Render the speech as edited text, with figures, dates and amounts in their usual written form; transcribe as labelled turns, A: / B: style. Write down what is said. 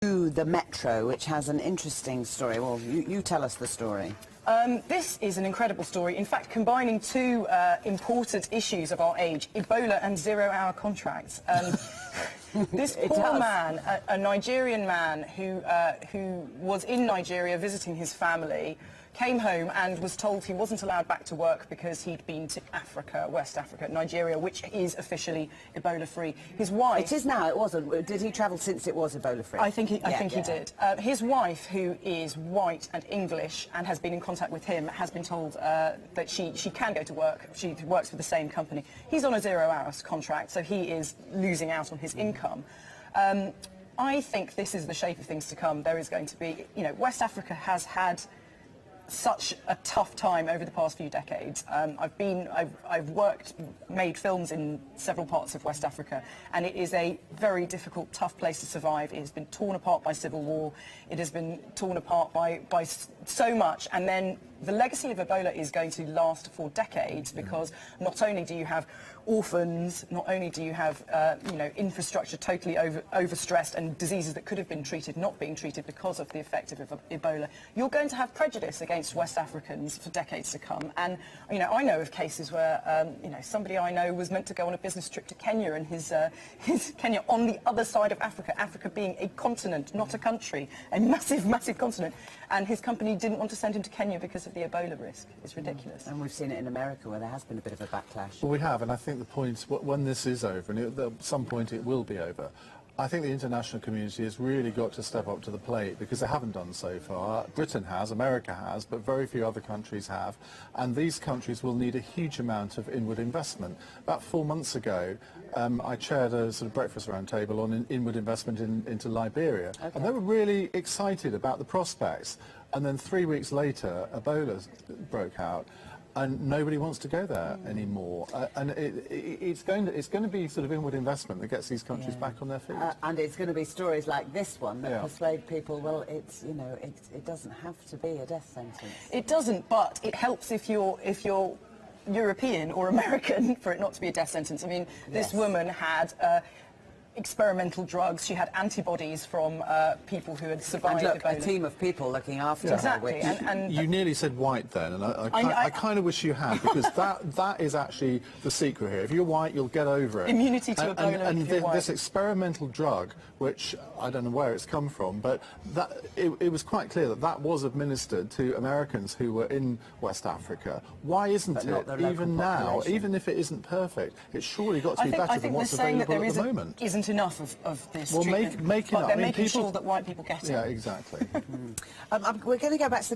A: The Metro, which has an interesting story. Well, you tell us the story.
B: This is an incredible story, in fact combining two important issues of our age, Ebola and zero-hour contracts. This poor man, a Nigerian man who was in Nigeria visiting his family, came home and was told he wasn't allowed back to work because he'd been to Africa, West Africa, Nigeria, which is officially Ebola-free. His wife...
A: It is now, it wasn't. Did he travel since it was Ebola-free?
B: I think he did. His wife, who is white and English and has been in contact with him, has been told that she can go to work. She works for the same company. He's on a zero-hours contract, so he is losing out on his income. I think this is the shape of things to come. There is going to be, you know, West Africa has had such a tough time over the past few decades. I've made films in several parts of West Africa, and it is a very difficult, tough place to survive. It has been torn apart by civil war. It has been torn apart by so much, and then the legacy of Ebola is going to last for decades, because not only do you have orphans, not only do you have infrastructure totally overstressed and diseases that could have been treated not being treated because of the effect of Ebola, you're going to have prejudice against West Africans for decades to come. And I know of cases where somebody I know was meant to go on a business trip to Kenya, and his Kenya on the other side of Africa, Africa being a continent, not a country, a massive, massive continent, and his company didn't want to send him to Kenya because of the Ebola risk. It's ridiculous.
A: And we've seen it in America, where there has been a bit of a backlash.
C: Well, we have, and I think the point, when this is over, and at some point it will be over, I think the international community has really got to step up to the plate, because they haven't done so far. Britain has, America has, but very few other countries have, and these countries will need a huge amount of inward investment. About 4 months ago, I chaired a sort of breakfast round table on inward investment into Liberia, and they were really excited about the prospects. And then 3 weeks later, Ebola broke out, and nobody wants to go there anymore. And it's going to be sort of inward investment that gets these countries back on their feet.
A: And it's going to be stories like this one that persuade people. Well, it doesn't have to be a death sentence.
B: It doesn't, but it helps if you're European or American for it not to be a death sentence. I mean, this woman had experimental drugs. She had antibodies from people who had survived
A: and look,
B: Ebola.
A: a team of people looking after
B: exactly.
A: her.
B: And
C: you nearly said white then, and I kind of wish you had, because that is actually the secret here. If you're white, you'll get over it.
B: Immunity to Ebola.
C: And this experimental drug, which I don't know where it's come from, but it was quite clear that was administered to Americans who were in West Africa. Why isn't it, even now, even if it isn't perfect, it's surely got to be better than what's available at the moment?
B: Isn't enough of this
C: treatment.
B: Make it up. They're making
C: sure
B: that white people get it.
C: Yeah, exactly.
A: We're going to go back to the